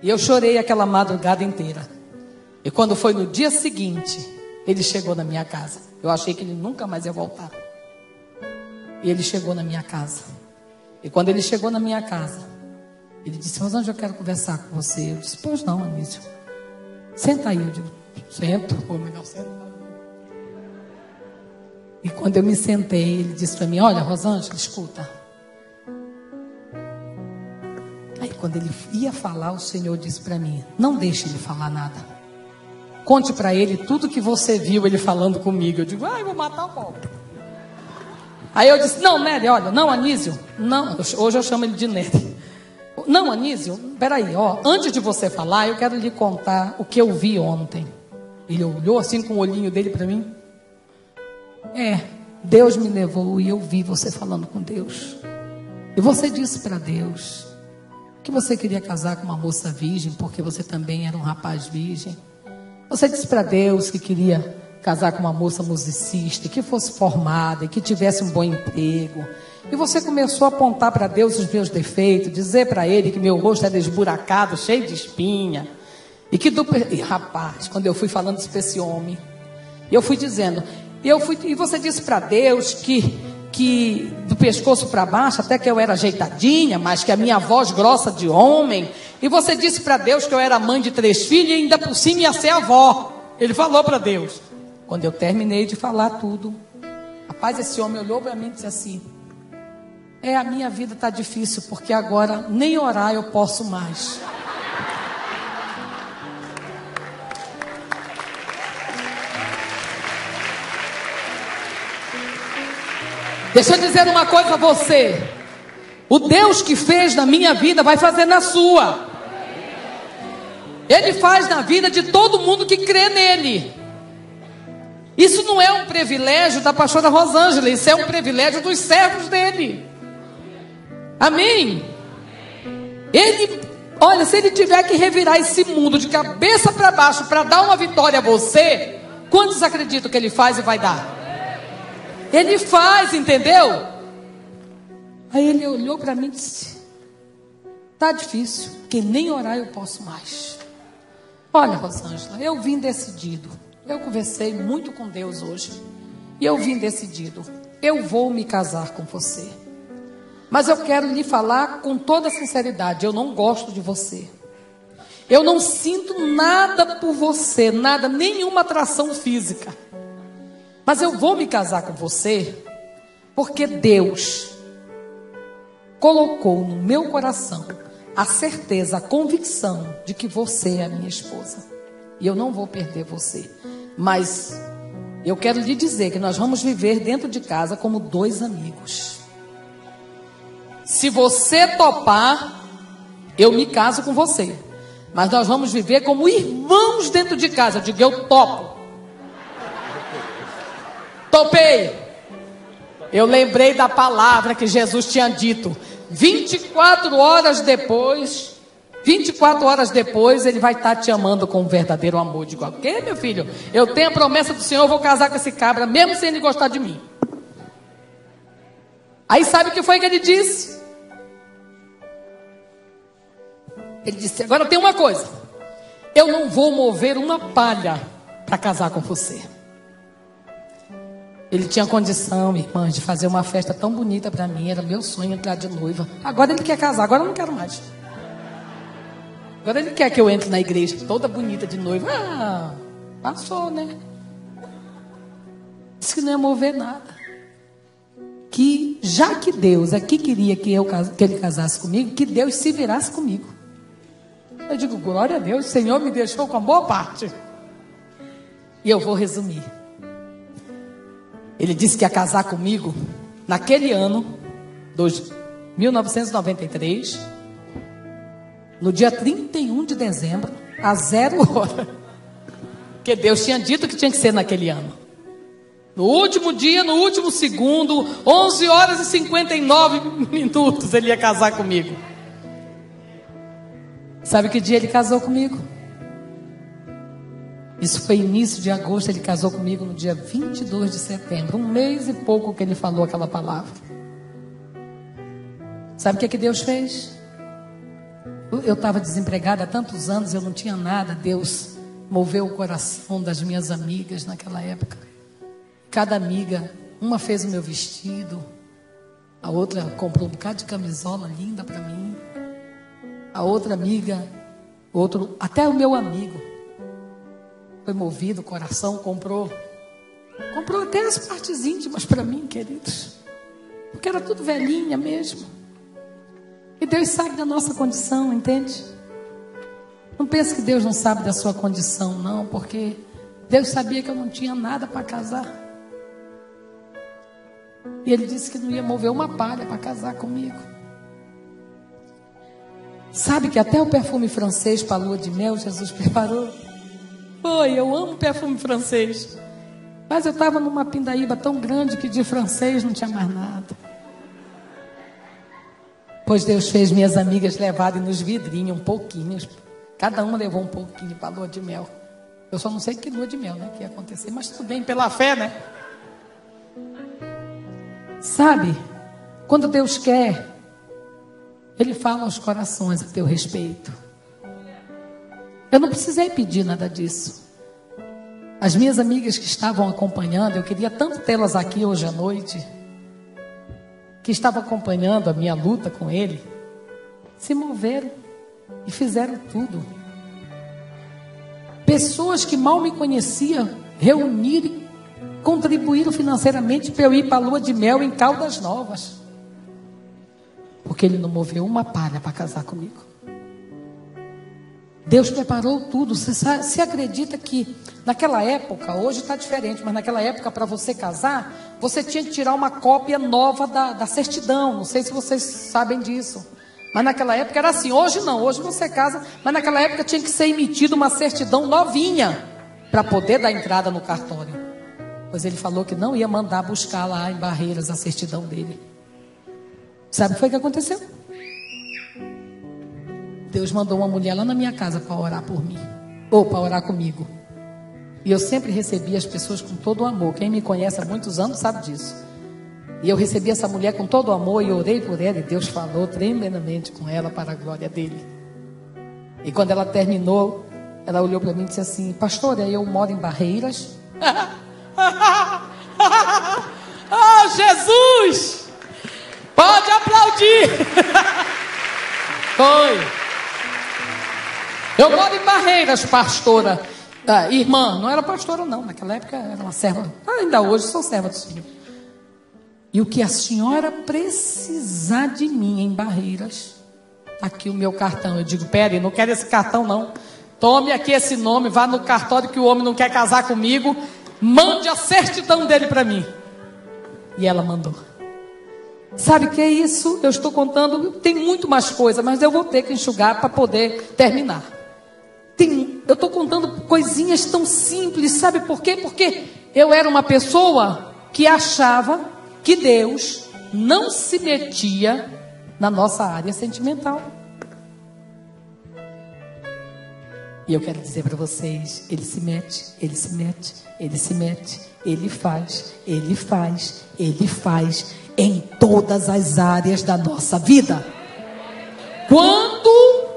E eu chorei aquela madrugada inteira. E quando foi no dia seguinte, ele chegou na minha casa. Eu achei que ele nunca mais ia voltar. E ele chegou na minha casa. E quando ele chegou na minha casa, ele disse, mas onde eu quero conversar com você? Eu disse, pois não, Anísio. Senta aí. Eu digo, sento. Pô, melhor sentar. E quando eu me sentei, ele disse para mim, olha, Rosângela, escuta. Aí quando ele ia falar, o Senhor disse para mim, não deixe ele falar nada. Conte para ele tudo que você viu ele falando comigo. Eu digo, eu vou matar o pobre. Aí eu disse, não, Nery, olha, não, Anísio, não, hoje eu chamo ele de Nery. Não, Anísio, peraí, antes de você falar, eu quero lhe contar o que eu vi ontem. Ele olhou assim com o olhinho dele para mim. Deus me levou e eu vi você falando com Deus. E você disse para Deus que você queria casar com uma moça virgem, porque você também era um rapaz virgem. Você disse para Deus que queria casar com uma moça musicista, que fosse formada e que tivesse um bom emprego. E você começou a apontar para Deus os meus defeitos, dizer para Ele que meu rosto era esburacado, cheio de espinha. E rapaz, quando eu fui falando isso para esse homem, eu fui dizendo, e você disse para Deus que do pescoço para baixo, até que eu era ajeitadinha, mas que a minha voz grossa de homem. E você disse para Deus que eu era mãe de 3 filhos e ainda por cima ia ser avó. Ele falou para Deus. Quando eu terminei de falar tudo, rapaz, esse homem olhou para mim e disse assim, a minha vida está difícil, porque agora nem orar eu posso mais. Deixa eu dizer uma coisa a você. O Deus que fez na minha vida vai fazer na sua. Ele faz na vida de todo mundo que crê nele. Isso não é um privilégio da pastora Rosângela, isso é um privilégio dos servos dele. Amém? Olha, se ele tiver que revirar esse mundo de cabeça para baixo para dar uma vitória a você, quantos acreditam que ele faz e vai dar? Ele faz, entendeu? Aí ele olhou para mim e disse, tá difícil, que nem orar eu posso mais. Olha, Rosângela, eu vim decidido. Eu conversei muito com Deus hoje. E eu vim decidido. Eu vou me casar com você. Mas eu quero lhe falar com toda sinceridade. Eu não gosto de você. Eu não sinto nada por você. Nada, nenhuma atração física. Mas eu vou me casar com você. Porque Deus colocou no meu coração a certeza, a convicção de que você é a minha esposa. E eu não vou perder você. Mas eu quero lhe dizer que nós vamos viver dentro de casa como 2 amigos. Se você topar, eu me caso com você. Mas nós vamos viver como irmãos dentro de casa. Eu digo, eu topo. Topei. Eu lembrei da palavra que Jesus tinha dito. 24 horas depois, ele vai estar te amando com um verdadeiro amor. Digo, o quê, meu filho? Eu tenho a promessa do Senhor, eu vou casar com esse cabra, mesmo sem ele gostar de mim. Aí sabe o que foi que ele disse? Ele disse, agora tem uma coisa. Eu não vou mover uma palha para casar com você. Ele tinha condição, irmã, de fazer uma festa tão bonita para mim. Era meu sonho entrar de noiva. Agora ele quer casar, agora eu não quero mais. Agora ele quer que eu entre na igreja toda bonita de noiva. Ah, passou, né? Disse que não ia mover nada. Que já que Deus aqui queria que ele casasse comigo, que Deus se virasse comigo. Eu digo, glória a Deus, o Senhor me deixou com a boa parte. E eu vou resumir. Ele disse que ia casar comigo naquele ano, 1993, no dia 31 de dezembro, às 0 hora. Porque Deus tinha dito que tinha que ser naquele ano. No último dia, no último segundo, 11 horas e 59 minutos, ele ia casar comigo. Sabe que dia ele casou comigo? Isso foi início de agosto, ele casou comigo no dia 22 de setembro. Um mês e pouco que ele falou aquela palavra. Sabe o que Deus fez? Eu estava desempregada há tantos anos, eu não tinha nada. Deus moveu o coração das minhas amigas naquela época. Cada amiga, uma fez o meu vestido, a outra comprou um bocado de camisola linda para mim. A outra amiga, até o meu amigo foi movido o coração, comprou até as partes íntimas para mim, queridos, porque era tudo velhinha mesmo. E Deus sabe da nossa condição, entende? Não pense que Deus não sabe da sua condição, não, porque Deus sabia que eu não tinha nada para casar. E Ele disse que não ia mover uma palha para casar comigo. Sabe que até o perfume francês para a lua de mel Jesus preparou? Foi, eu amo perfume francês. Mas eu estava numa pindaíba tão grande que de francês não tinha mais nada. Pois Deus fez minhas amigas levarem nos vidrinhos um pouquinho. Cada uma levou um pouquinho para a lua de mel. Eu só não sei que lua de mel, né, que ia acontecer, mas tudo bem, pela fé, né? Sabe, quando Deus quer, Ele fala aos corações a teu respeito. Eu não precisei pedir nada disso. As minhas amigas que estavam acompanhando, eu queria tanto tê-las aqui hoje à noite, que estavam acompanhando a minha luta com Ele, se moveram e fizeram tudo. Pessoas que mal me conheciam, reuniram, contribuíram financeiramente para eu ir para a lua de mel em Caldas Novas. Porque Ele não moveu uma palha para casar comigo. Deus preparou tudo. Você acredita que naquela época, hoje está diferente, mas naquela época para você casar, você tinha que tirar uma cópia nova da certidão. Não sei se vocês sabem disso. Mas naquela época era assim. Hoje não, hoje você casa, mas naquela época tinha que ser emitida uma certidão novinha para poder dar entrada no cartório. Pois Ele falou que não ia mandar buscar lá em Barreiras a certidão dele. Sabe o que foi que aconteceu? Deus mandou uma mulher lá na minha casa para orar por mim, ou para orar comigo. E eu sempre recebi as pessoas com todo o amor. Quem me conhece há muitos anos sabe disso. E eu recebi essa mulher com todo o amor e orei por ela. E Deus falou tremendamente com ela para a glória dele. E quando ela terminou, ela olhou para mim e disse assim: pastora, eu moro em Barreiras. Ah, Jesus! Pode aplaudir! Foi. Eu moro em Barreiras, pastora. Irmã, não era pastora não, naquela época era uma serva. Ainda hoje sou serva do Senhor. E o que a senhora precisar de mim em Barreiras, tá aqui o meu cartão. Eu digo, pera, não quero esse cartão não. Tome aqui esse nome, vá no cartório que o homem não quer casar comigo, mande a certidão dele para mim. E ela mandou. Sabe o que é isso? Eu estou contando, tem muito mais coisa, mas eu vou ter que enxugar para poder terminar. eu estou contando coisinhas tão simples, sabe por quê? Porque eu era uma pessoa que achava que Deus não se metia na nossa área sentimental. E eu quero dizer para vocês, Ele se mete, Ele se mete, Ele se mete, Ele faz, Ele faz, Ele faz em todas as áreas da nossa vida. Quando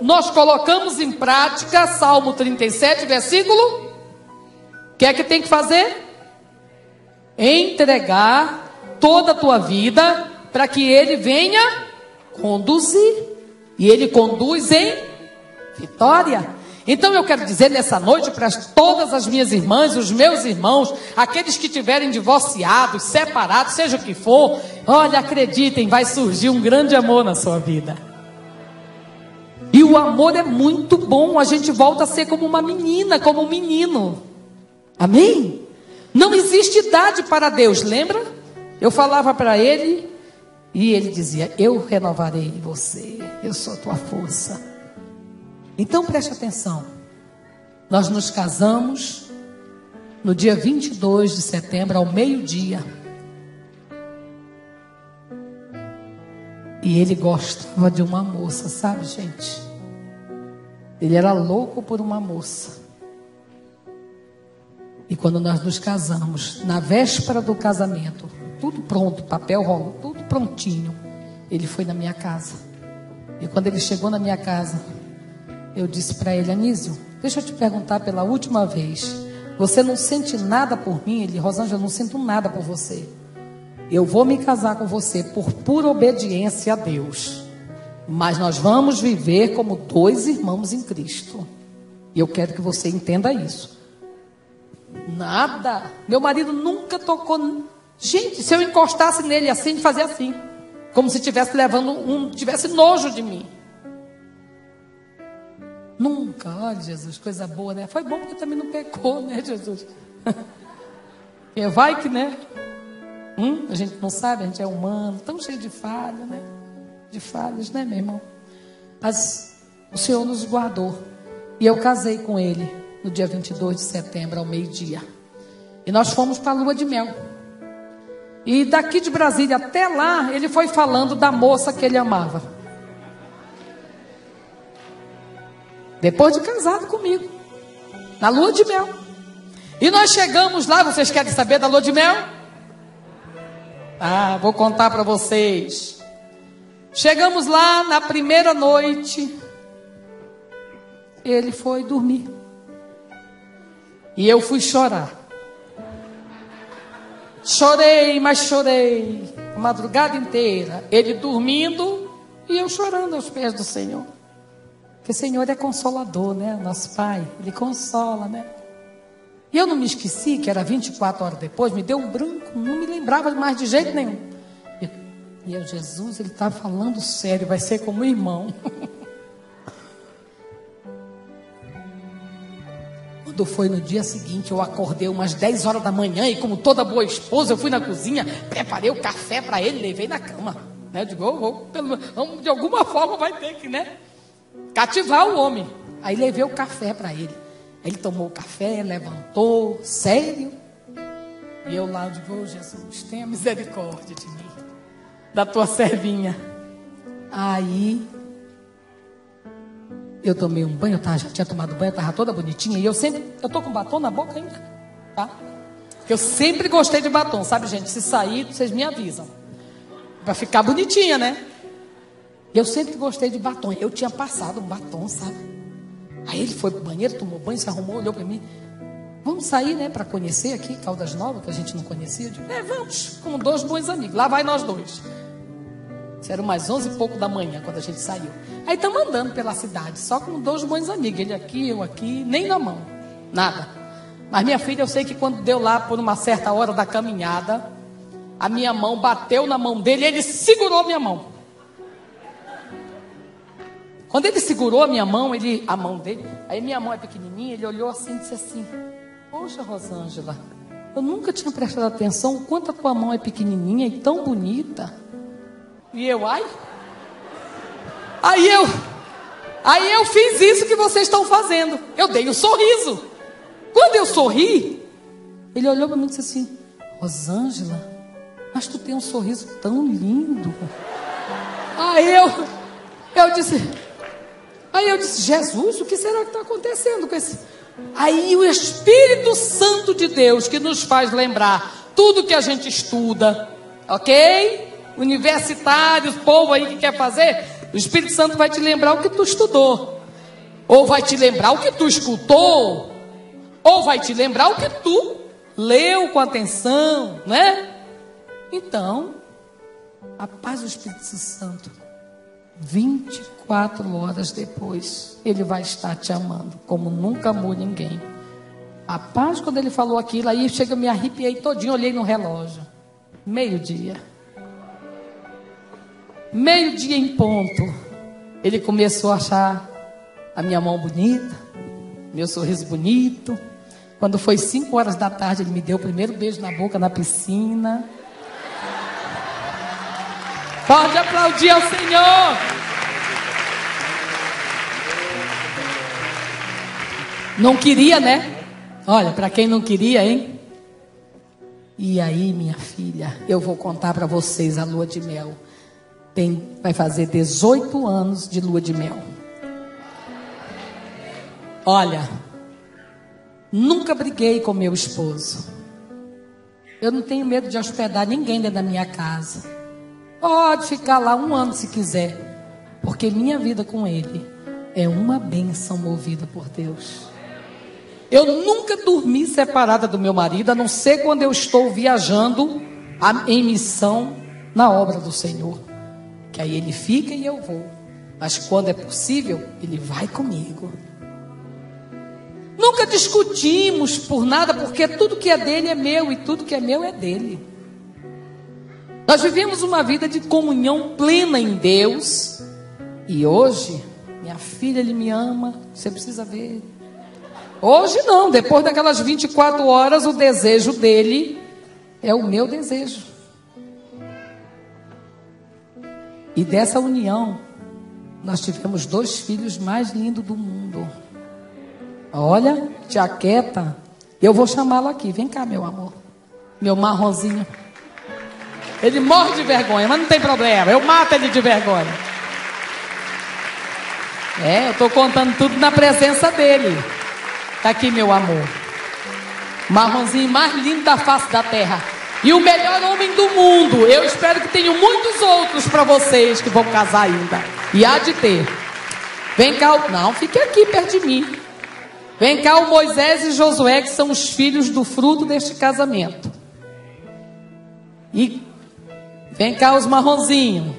nós colocamos em prática Salmo 37, versículo, o que é que tem que fazer? Entregar toda a tua vida para que Ele venha conduzir. E Ele conduz em vitória. Então eu quero dizer nessa noite para todas as minhas irmãs, os meus irmãos, aqueles que estiverem divorciados, separados, seja o que for, olha, acreditem, vai surgir um grande amor na sua vida. E o amor é muito bom, a gente volta a ser como uma menina, como um menino. Amém? Não existe idade para Deus, lembra? Eu falava para ele e ele dizia, eu renovarei você, eu sou a tua força. Então preste atenção, nós nos casamos no dia 22 de setembro, ao meio-dia. E ele gostava de uma moça, sabe, gente? Ele era louco por uma moça. E quando nós nos casamos, na véspera do casamento, tudo pronto, papel rolou, tudo prontinho, ele foi na minha casa. E quando ele chegou na minha casa, eu disse para ele, Anísio, deixa eu te perguntar pela última vez, você não sente nada por mim? Ele, Rosângela, eu não sinto nada por você. Eu vou me casar com você por pura obediência a Deus. Mas nós vamos viver como dois irmãos em Cristo. E eu quero que você entenda isso. Nada. Meu marido nunca tocou. Gente, se eu encostasse nele assim, ele fazia assim. Como se estivesse levando tivesse nojo de mim. Nunca, olha Jesus, coisa boa, né? Foi bom porque também não pecou, né, Jesus? E vai que, né? A gente não sabe, a gente é humano, tão cheio de falha, né? De falhas, né, meu irmão? Mas o Senhor nos guardou. E eu casei com ele no dia 22 de setembro, ao meio-dia. E nós fomos para a lua de mel. E daqui de Brasília até lá, ele foi falando da moça que ele amava. Depois de casado comigo, na lua de mel. E nós chegamos lá, vocês querem saber da lua de mel? Ah, vou contar para vocês. Chegamos lá na primeira noite, ele foi dormir. E eu fui chorar. Chorei, mas chorei a madrugada inteira. Ele dormindo e eu chorando aos pés do Senhor. Porque o Senhor é consolador, né? Nosso Pai, Ele consola, né? E eu não me esqueci que era 24 horas depois, me deu um branco, não me lembrava mais de jeito nenhum. E eu, Jesus, Ele está falando sério, vai ser como irmão. Quando foi no dia seguinte, eu acordei umas 10 horas da manhã e como toda boa esposa, eu fui na cozinha, preparei o café para ele, levei na cama. Né? Eu digo, de alguma forma vai ter que, né? Cativar o homem. Aí levei o café para ele. Ele tomou o café, levantou, sério. E eu lá, eu digo, Jesus, tenha misericórdia de mim, da tua servinha. Aí eu tomei um banho, já tinha tomado banho, estava toda bonitinha. E eu estou com batom na boca ainda, tá? Porque eu sempre gostei de batom, sabe, gente? Se sair, vocês me avisam. Para ficar bonitinha, né? Eu sempre gostei de batom. Eu tinha passado um batom, sabe? Aí ele foi pro banheiro, tomou banho, se arrumou, olhou para mim. Vamos sair, né? Para conhecer aqui Caldas Novas, que a gente não conhecia. Eu digo, vamos, como dois bons amigos. Lá vai nós dois. Isso era umas 11 e pouco da manhã, quando a gente saiu. Aí estamos andando pela cidade, só com dois bons amigos. Ele aqui, eu aqui, nem na mão. Nada. Mas minha filha, eu sei que quando deu lá por uma certa hora da caminhada, a minha mão bateu na mão dele e ele segurou a minha mão. Quando ele segurou a minha mão, a mão dele, aí minha mão é pequenininha, ele olhou assim e disse assim, poxa, Rosângela, eu nunca tinha prestado atenção o quanto a tua mão é pequenininha e tão bonita. E eu, ai? Aí eu, Aí eu fiz isso que vocês estão fazendo. Eu dei um sorriso. Quando eu sorri, ele olhou para mim e disse assim: Rosângela, mas tu tem um sorriso tão lindo. Aí eu disse, Jesus, o que será que está acontecendo com esse... Aí o Espírito Santo de Deus, que nos faz lembrar tudo que a gente estuda, ok? Universitários, povo aí que quer fazer, o Espírito Santo vai te lembrar o que tu estudou, ou vai te lembrar o que tu escutou, ou vai te lembrar o que tu leu com atenção, né? Então, a paz do Espírito Santo, 24 horas depois, ele vai estar te amando como nunca amou ninguém. A paz, quando ele falou aquilo, aí chega, eu me arrepiei todinho, olhei no relógio, meio-dia em ponto. Ele começou a achar a minha mão bonita, meu sorriso bonito. Quando foi 5 horas da tarde, ele me deu o primeiro beijo na boca na piscina. Pode aplaudir ao Senhor. Não queria, né? Olha, para quem não queria, hein? E aí, minha filha, eu vou contar para vocês a lua de mel. Vai fazer 18 anos de lua de mel. Olha, nunca briguei com meu esposo. Eu não tenho medo de hospedar ninguém dentro da minha casa. Pode ficar lá 1 ano se quiser, porque minha vida com ele é uma bênção movida por Deus. Eu nunca dormi separada do meu marido, a não ser quando eu estou viajando em missão na obra do Senhor, que aí ele fica e eu vou. Mas quando é possível, ele vai comigo. Nunca discutimos por nada, porque tudo que é dele é meu e tudo que é meu é dele. Nós vivemos uma vida de comunhão plena em Deus. E hoje, minha filha, ele me ama. Você precisa ver. Hoje não, depois daquelas 24 horas, o desejo dele é o meu desejo. E dessa união, nós tivemos 2 filhos mais lindos do mundo. Olha, tia Queta, eu vou chamá-lo aqui. Vem cá, meu amor. Meu marronzinho. Ele morre de vergonha, mas não tem problema. Eu mato ele de vergonha. Eu estou contando tudo na presença dele. Está aqui, meu amor. Marronzinho mais lindo da face da terra. E o melhor homem do mundo. Eu espero que tenham muitos outros para vocês que vão casar ainda. E há de ter. Vem cá. Não, fique aqui perto de mim. Vem cá o Moisés e Josué, que são os filhos do fruto deste casamento. E vem cá os marronzinhos.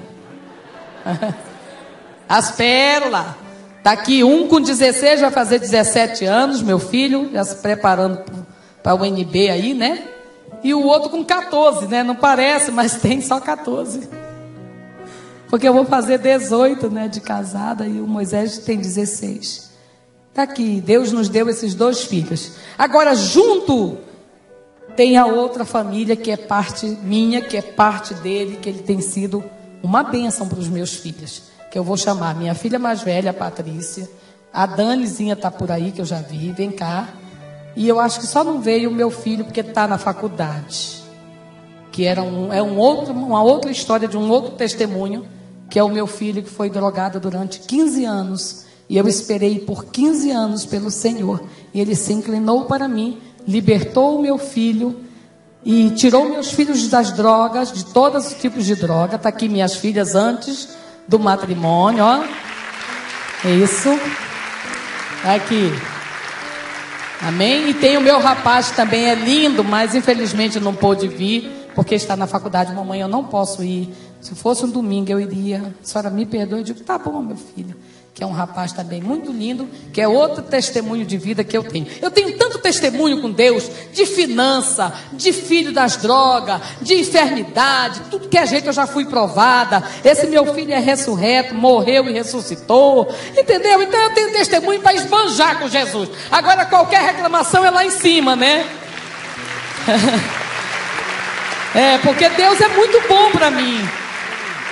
As pérolas. Está aqui um com 16, vai fazer 17 anos, meu filho, já se preparando para o NB aí, né? E o outro com 14, né? Não parece, mas tem só 14. Porque eu vou fazer 18, né, de casada, e o Moisés tem 16. Está aqui, Deus nos deu esses 2 filhos. Agora, junto, tem a outra família que é parte minha, que é parte dele, que ele tem sido uma bênção para os meus filhos. Que eu vou chamar minha filha mais velha, a Patrícia. A Danizinha está por aí, que eu já vi, vem cá. E eu acho que só não veio o meu filho, porque está na faculdade. Que era uma outra história de um outro testemunho, que é o meu filho que foi drogado durante 15 anos. E eu esperei por 15 anos pelo Senhor. E Ele se inclinou para mim, libertou o meu filho e tirou meus filhos das drogas, de todos os tipos de droga. Está aqui minhas filhas antes do matrimônio, ó. Isso. Aqui. Amém? E tem o meu rapaz que também é lindo, mas infelizmente não pôde vir, porque está na faculdade. Mamãe, eu não posso ir. Se fosse um domingo eu iria. A senhora me perdoa. Eu digo, tá bom, meu filho. Que é um rapaz também muito lindo, que é outro testemunho de vida que eu tenho. Eu tenho tanto testemunho com Deus, de finança, de filho das drogas, de enfermidade, tudo que é jeito eu já fui provada. Esse meu filho é ressurreto, morreu e ressuscitou, entendeu? Então eu tenho testemunho para esbanjar com Jesus. Agora qualquer reclamação é lá em cima, né? Porque Deus é muito bom para mim.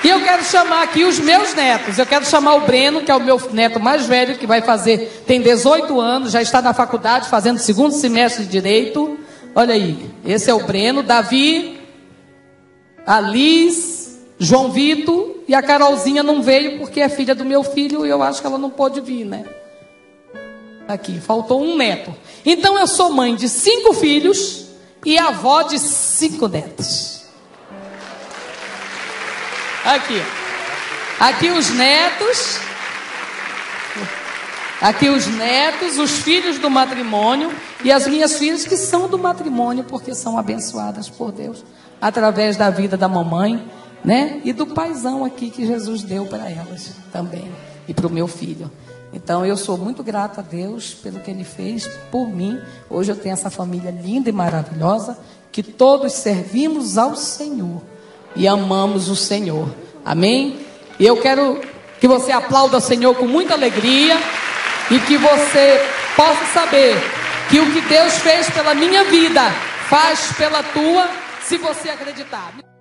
E eu quero chamar aqui os meus netos. Eu quero chamar o Breno, que é o meu neto mais velho, que vai fazer, tem 18 anos, já está na faculdade, fazendo 2º semestre de Direito. Olha aí, esse é o Breno, Davi, a Liz, João Vitor, e a Carolzinha não veio porque é filha do meu filho e eu acho que ela não pôde vir, né? Aqui, faltou um neto. Então eu sou mãe de 5 filhos e avó de 5 netos. Aqui. Aqui os netos. Aqui os netos, os filhos do matrimônio e as minhas filhas que são do matrimônio porque são abençoadas por Deus através da vida da mamãe, né? E do paizão aqui que Jesus deu para elas também e para o meu filho. Então eu sou muito grata a Deus pelo que Ele fez por mim. Hoje eu tenho essa família linda e maravilhosa que todos servimos ao Senhor e amamos o Senhor. Amém? E eu quero que você aplauda o Senhor com muita alegria e que você possa saber que o que Deus fez pela minha vida faz pela tua, se você acreditar.